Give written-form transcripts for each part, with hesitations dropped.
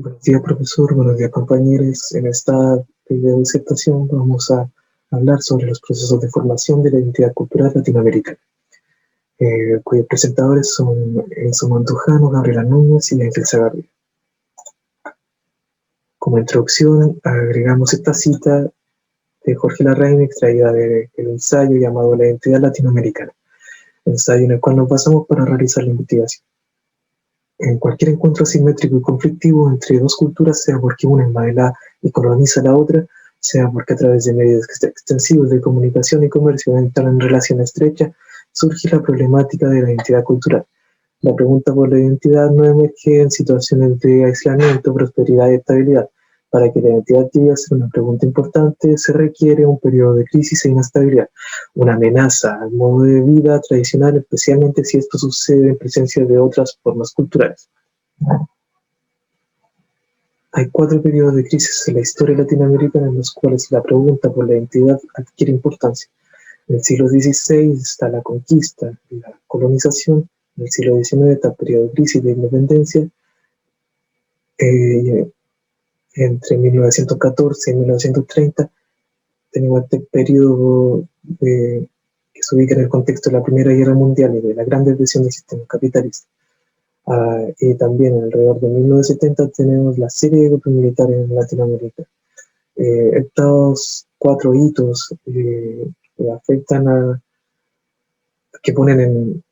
Buenos días, profesor. Buenos días, compañeros. En esta video disertación vamos a hablar sobre los procesos de formación de la identidad cultural latinoamericana, cuyos presentadores son Enzo Montujano, Gabriela Núñez y Ángel Zagarria. Como introducción, agregamos esta cita de Jorge Larraín, extraída del ensayo llamado La identidad latinoamericana, ensayo en el cual nos basamos para realizar la investigación. En cualquier encuentro asimétrico y conflictivo entre dos culturas, sea porque una invade y coloniza la otra, sea porque a través de medios extensivos de comunicación y comercio entran en relación estrecha, surge la problemática de la identidad cultural. La pregunta por la identidad no emerge en situaciones de aislamiento, prosperidad y estabilidad. Para que la identidad llegue a ser una pregunta importante, se requiere un periodo de crisis e inestabilidad, una amenaza al modo de vida tradicional, especialmente si esto sucede en presencia de otras formas culturales. Hay 4 periodos de crisis en la historia latinoamericana en los cuales la pregunta por la identidad adquiere importancia. En el siglo XVI está la conquista y la colonización. En el siglo XIX está el periodo de crisis de independencia. Entre 1914 y 1930 tenemos este periodo que se ubica en el contexto de la Primera Guerra Mundial y de la Gran Depresión del sistema capitalista. Y también alrededor de 1970 tenemos la serie de golpes militares en Latinoamérica. Estos 4 hitos que afectan que ponen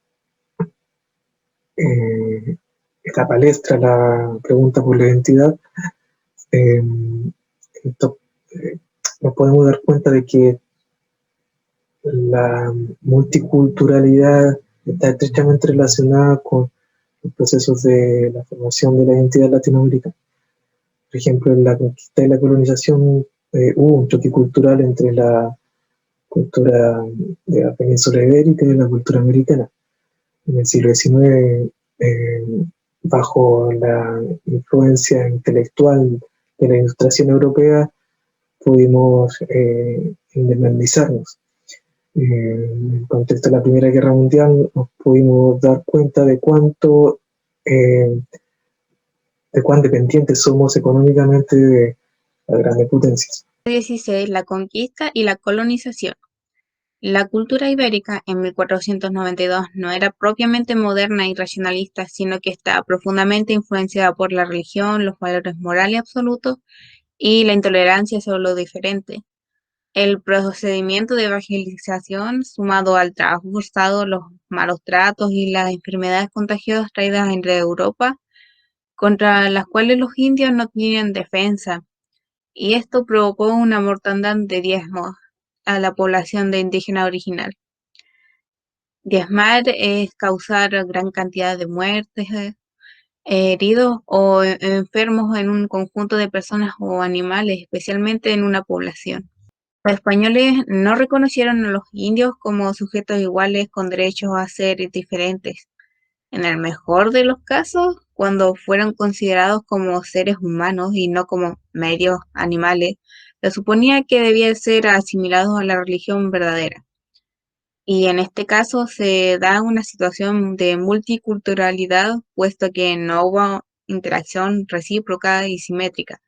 en esta palestra la pregunta por la identidad, nos podemos dar cuenta de que la multiculturalidad está estrechamente relacionada con los procesos de la formación de la identidad latinoamericana. Por ejemplo, en la conquista y la colonización hubo un choque cultural entre la cultura de la península ibérica y la cultura americana. En el siglo XIX, bajo la influencia intelectual de la Ilustración europea, pudimos independizarnos. En el contexto de la Primera Guerra Mundial nos pudimos dar cuenta de cuán dependientes somos económicamente de las grandes potencias. 16. La conquista y la colonización. La cultura ibérica en 1492 no era propiamente moderna y racionalista, sino que estaba profundamente influenciada por la religión, los valores morales absolutos y la intolerancia sobre lo diferente. El procedimiento de evangelización, sumado al trabajo forzado, los malos tratos y las enfermedades contagiosas traídas entre Europa, contra las cuales los indios no tenían defensa, y esto provocó una mortandad de diezmos a la población de indígena original. Diezmar es causar gran cantidad de muertes, heridos o enfermos en un conjunto de personas o animales, especialmente en una población. Los españoles no reconocieron a los indios como sujetos iguales con derechos a ser diferentes. En el mejor de los casos, cuando fueron considerados como seres humanos y no como medios animales, se suponía que debían ser asimilados a la religión verdadera. Y en este caso se da una situación de multiculturalidad, puesto que no hubo interacción recíproca y simétrica,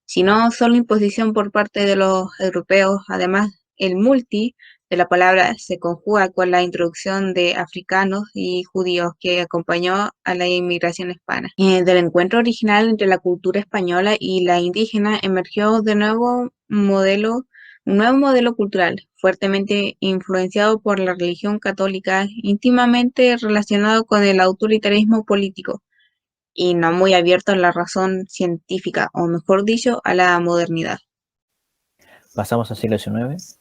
sino solo imposición por parte de los europeos. Además, el multi de la palabra se conjuga con la introducción de africanos y judíos que acompañó a la inmigración hispana. Del encuentro original entre la cultura española y la indígena emergió de nuevo un nuevo modelo cultural, fuertemente influenciado por la religión católica, íntimamente relacionado con el autoritarismo político y no muy abierto a la razón científica, o mejor dicho, a la modernidad. Pasamos al siglo XIX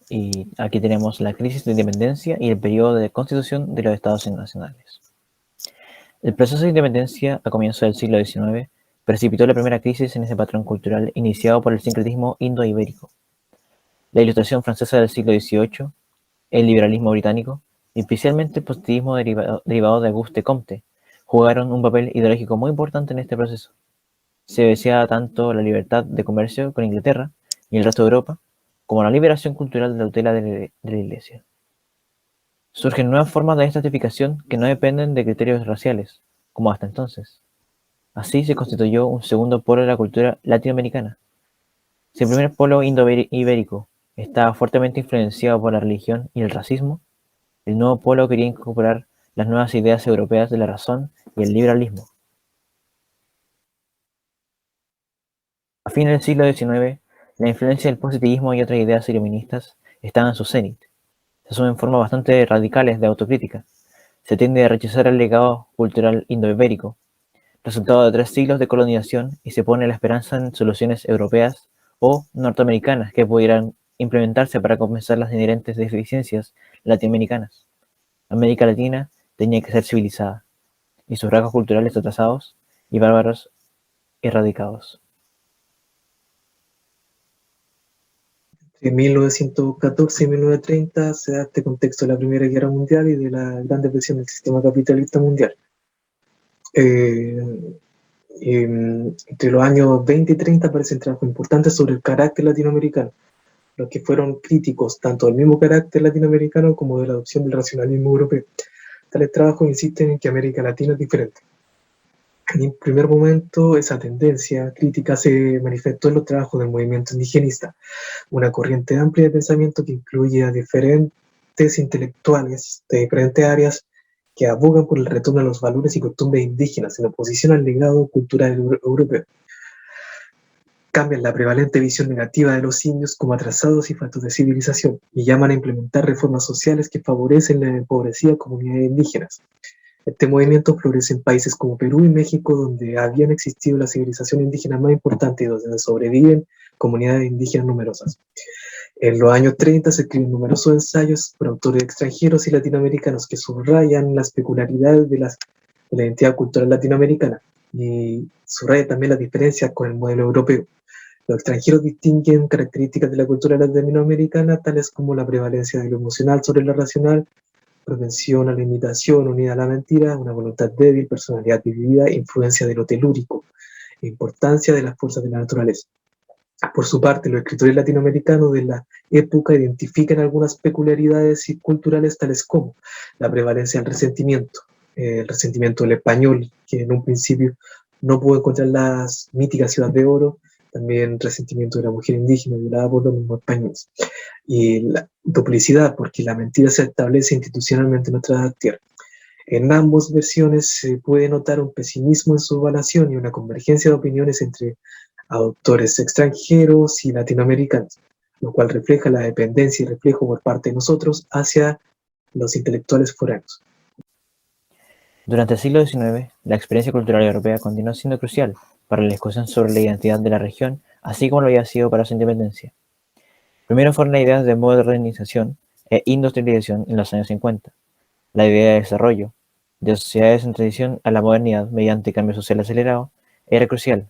y aquí tenemos la crisis de independencia y el periodo de constitución de los estados nacionales. El proceso de independencia a comienzos del siglo XIX precipitó la primera crisis en ese patrón cultural iniciado por el sincretismo indo-ibérico. La Ilustración francesa del siglo XVIII, el liberalismo británico y especialmente el positivismo derivado de Auguste Comte jugaron un papel ideológico muy importante en este proceso. Se deseaba tanto la libertad de comercio con Inglaterra y el resto de Europa, como la liberación cultural de la tutela de la Iglesia. Surgen nuevas formas de estratificación que no dependen de criterios raciales, como hasta entonces. Así se constituyó un segundo polo de la cultura latinoamericana. Si el primer polo indo-ibérico estaba fuertemente influenciado por la religión y el racismo, el nuevo polo quería incorporar las nuevas ideas europeas de la razón y el liberalismo. A fines del siglo XIX, la influencia del positivismo y otras ideas iluministas estaban en su cenit. Se asumen formas bastante radicales de autocrítica. Se tiende a rechazar el legado cultural indoibérico, resultado de 3 siglos de colonización, y se pone la esperanza en soluciones europeas o norteamericanas que pudieran implementarse para compensar las inherentes deficiencias latinoamericanas. América Latina tenía que ser civilizada, y sus rasgos culturales atrasados y bárbaros erradicados. En 1914 y 1930 se da este contexto de la Primera Guerra Mundial y de la Gran Depresión del sistema capitalista mundial. Entre los años 20 y 30 aparecen trabajos importantes sobre el carácter latinoamericano, los que fueron críticos tanto del mismo carácter latinoamericano como de la adopción del racionalismo europeo. Tales trabajos insisten en que América Latina es diferente. En un primer momento, esa tendencia crítica se manifestó en los trabajos del movimiento indigenista, una corriente amplia de pensamiento que incluye a diferentes intelectuales de diferentes áreas que abogan por el retorno a los valores y costumbres indígenas en oposición al legado cultural europeo. Cambian la prevalente visión negativa de los indios como atrasados y faltos de civilización y llaman a implementar reformas sociales que favorecen las empobrecidas comunidades indígenas. Este movimiento florece en países como Perú y México, donde habían existido las civilizaciones indígenas más importantes y donde sobreviven comunidades indígenas numerosas. En los años 30 se escriben numerosos ensayos por autores extranjeros y latinoamericanos que subrayan las peculiaridades de la identidad cultural latinoamericana y subrayan también las diferencias con el modelo europeo. Los extranjeros distinguen características de la cultura latinoamericana, tales como la prevalencia de lo emocional sobre lo racional, propensión a la imitación unida a la mentira, una voluntad débil, personalidad dividida, influencia de lo telúrico, importancia de las fuerzas de la naturaleza. Por su parte, los escritores latinoamericanos de la época identifican algunas peculiaridades culturales tales como la prevalencia del resentimiento, el resentimiento del español, que en un principio no pudo encontrar las míticas ciudades de oro, también resentimiento de la mujer indígena violada por los mismos españoles, y la duplicidad, porque la mentira se establece institucionalmente en nuestra tierra. En ambas versiones se puede notar un pesimismo en su evaluación y una convergencia de opiniones entre autores extranjeros y latinoamericanos, lo cual refleja la dependencia y reflejo por parte de nosotros hacia los intelectuales foráneos. Durante el siglo XIX, la experiencia cultural europea continuó siendo crucial para la discusión sobre la identidad de la región, así como lo había sido para su independencia. Primero fueron las ideas de modernización e industrialización en los años 50, la idea de desarrollo de sociedades en transición a la modernidad mediante cambio social acelerado era crucial.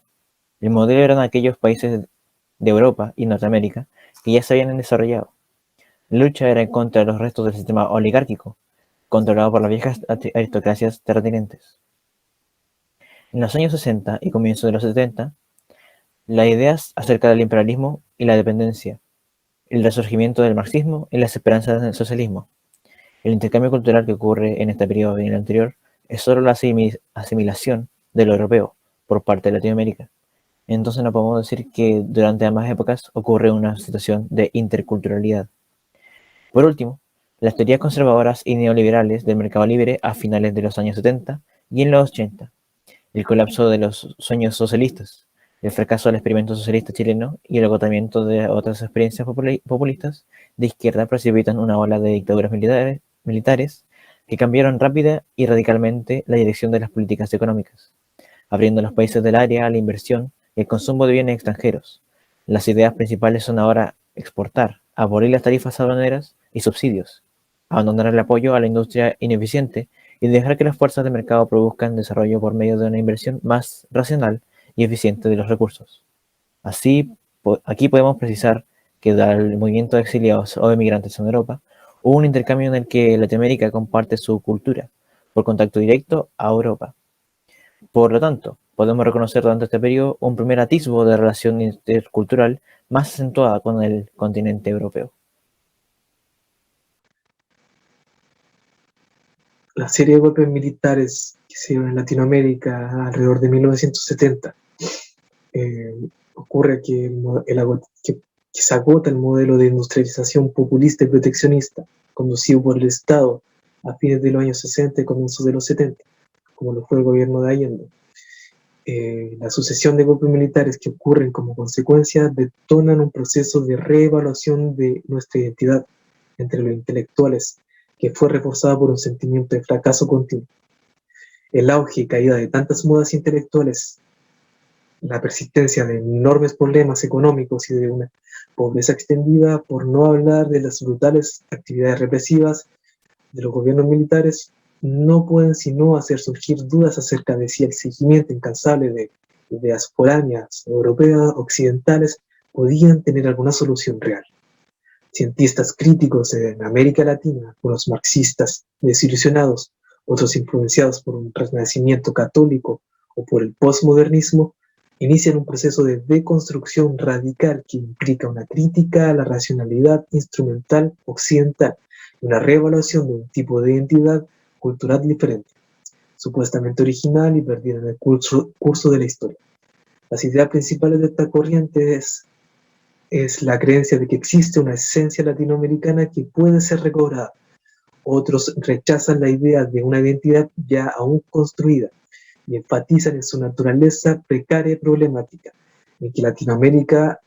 El modelo eran aquellos países de Europa y Norteamérica que ya se habían desarrollado. La lucha era en contra de los restos del sistema oligárquico, controlado por las viejas aristocracias terratenientes. En los años 60 y comienzos de los 70, las ideas acerca del imperialismo y la dependencia, el resurgimiento del marxismo y las esperanzas del socialismo. El intercambio cultural que ocurre en este periodo y en el anterior es solo la asimilación de lo europeo por parte de Latinoamérica. Entonces no podemos decir que durante ambas épocas ocurre una situación de interculturalidad. Por último, las teorías conservadoras y neoliberales del mercado libre a finales de los años 70 y en los 80, el colapso de los sueños socialistas, el fracaso del experimento socialista chileno y el agotamiento de otras experiencias populistas de izquierda precipitan una ola de dictaduras militares que cambiaron rápida y radicalmente la dirección de las políticas económicas, abriendo a los países del área a la inversión y el consumo de bienes extranjeros. Las ideas principales son ahora exportar, abolir las tarifas aduaneras y subsidios, abandonar el apoyo a la industria ineficiente y dejar que las fuerzas de mercado produzcan desarrollo por medio de una inversión más racional y eficiente de los recursos. Así, aquí podemos precisar que del movimiento de exiliados o emigrantes en Europa, hubo un intercambio en el que Latinoamérica comparte su cultura por contacto directo a Europa. Por lo tanto, podemos reconocer durante este periodo un primer atisbo de relación intercultural más acentuada con el continente europeo. La serie de golpes militares que que se dio en Latinoamérica alrededor de 1970. Ocurre que, que se agota el modelo de industrialización populista y proteccionista conducido por el Estado a fines de los años 60 y comienzos de los 70, como lo fue el gobierno de Allende. La sucesión de golpes militares que ocurren como consecuencia detonan un proceso de reevaluación de nuestra identidad entre los intelectuales, que fue reforzada por un sentimiento de fracaso continuo. El auge y caída de tantas modas intelectuales, la persistencia de enormes problemas económicos y de una pobreza extendida, por no hablar de las brutales actividades represivas de los gobiernos militares, no pueden sino hacer surgir dudas acerca de si el seguimiento incansable de ideas foráneas, europeas, occidentales, podían tener alguna solución real. Cientistas críticos en América Latina, unos marxistas desilusionados, otros influenciados por un renacimiento católico o por el posmodernismo, inician un proceso de deconstrucción radical que implica una crítica a la racionalidad instrumental occidental y una reevaluación de un tipo de identidad cultural diferente, supuestamente original y perdida en el curso de la historia. Las ideas principales de esta corriente es la creencia de que existe una esencia latinoamericana que puede ser recobrada. Otros rechazan la idea de una identidad ya aún construida y enfatizan en su naturaleza precaria y problemática, en que Latinoamérica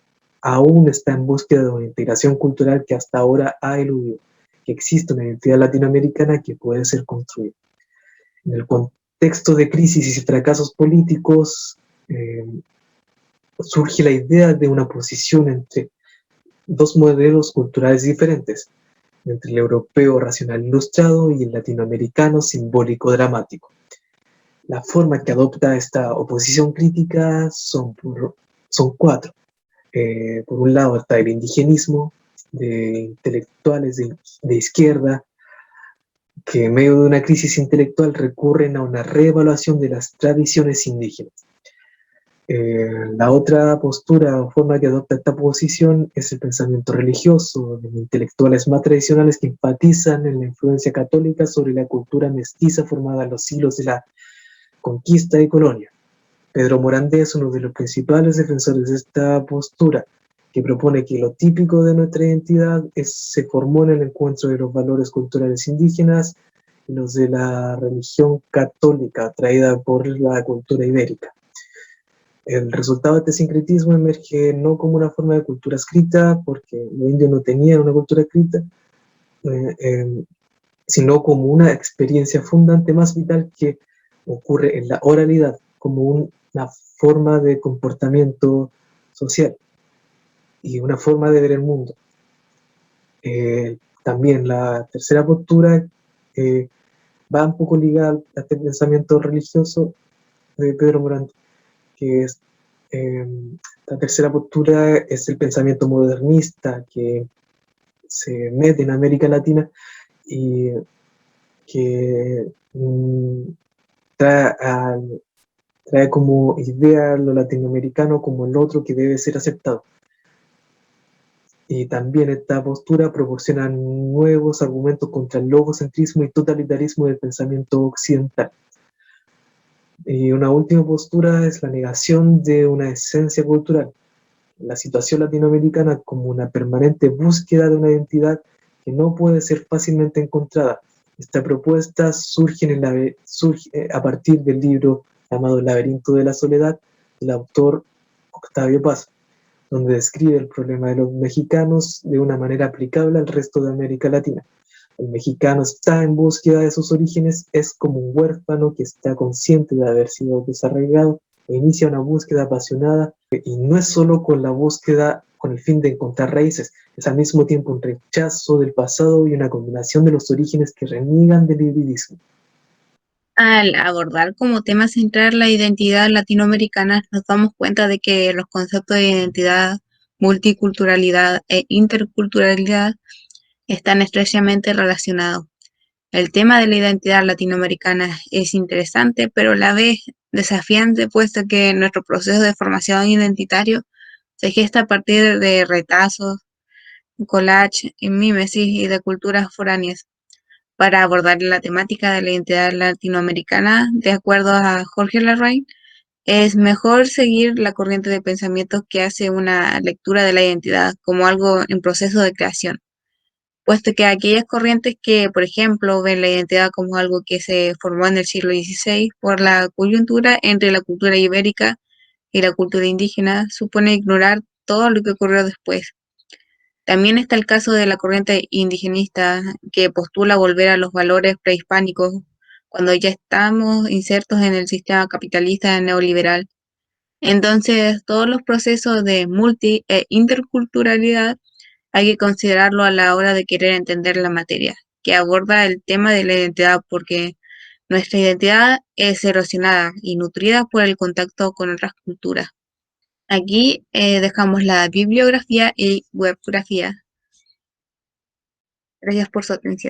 aún está en búsqueda de una integración cultural que hasta ahora ha eludido, que existe una identidad latinoamericana que puede ser construida. En el contexto de crisis y fracasos políticos, surge la idea de una posición entre dos modelos culturales diferentes, entre el europeo racional ilustrado y el latinoamericano simbólico dramático. La forma que adopta esta oposición crítica son cuatro. Por un lado está el indigenismo de intelectuales de izquierda, que en medio de una crisis intelectual recurren a una reevaluación de las tradiciones indígenas. La otra postura o forma que adopta esta posición es el pensamiento religioso de intelectuales más tradicionales que enfatizan en la influencia católica sobre la cultura mestiza formada en los siglos de la conquista y colonia. Pedro Morandé es uno de los principales defensores de esta postura, que propone que lo típico de nuestra identidad se formó en el encuentro de los valores culturales indígenas y los de la religión católica traída por la cultura ibérica. El resultado de este sincretismo emerge no como una forma de cultura escrita, porque los indios no tenían una cultura escrita, sino como una experiencia fundante más vital que ocurre en la oralidad, como una forma de comportamiento social y una forma de ver el mundo. También la tercera postura va un poco ligada a este pensamiento religioso de Pedro Morandé, que es la tercera postura es el pensamiento modernista que se mete en América Latina y que trae como idea lo latinoamericano como el otro que debe ser aceptado. Y también esta postura proporciona nuevos argumentos contra el logocentrismo y totalitarismo del pensamiento occidental. Y una última postura es la negación de una esencia cultural, la situación latinoamericana como una permanente búsqueda de una identidad que no puede ser fácilmente encontrada. Esta propuesta surge a partir del libro llamado El laberinto de la soledad, del autor Octavio Paz, donde describe el problema de los mexicanos de una manera aplicable al resto de América Latina. El mexicano está en búsqueda de sus orígenes, es como un huérfano que está consciente de haber sido desarraigado e inicia una búsqueda apasionada, y no es solo con la búsqueda con el fin de encontrar raíces, es al mismo tiempo un rechazo del pasado y una combinación de los orígenes que reniegan del hibridismo. Al abordar como tema central la identidad latinoamericana, nos damos cuenta de que los conceptos de identidad, multiculturalidad e interculturalidad están estrechamente relacionados. El tema de la identidad latinoamericana es interesante, pero a la vez desafiante, puesto que nuestro proceso de formación identitario se gesta a partir de retazos, collage y mímesis y de culturas foráneas. para abordar la temática de la identidad latinoamericana, de acuerdo a Jorge Larraín, es mejor seguir la corriente de pensamiento que hace una lectura de la identidad como algo en proceso de creación, puesto que aquellas corrientes que, por ejemplo, ven la identidad como algo que se formó en el siglo XVI por la coyuntura entre la cultura ibérica y la cultura indígena, supone ignorar todo lo que ocurrió después. También está el caso de la corriente indigenista que postula volver a los valores prehispánicos cuando ya estamos insertos en el sistema capitalista neoliberal. Entonces, todos los procesos de multi e interculturalidad hay que considerarlo a la hora de querer entender la materia, que aborda el tema de la identidad, porque nuestra identidad es erosionada y nutrida por el contacto con otras culturas. Aquí dejamos la bibliografía y webgrafía. Gracias por su atención.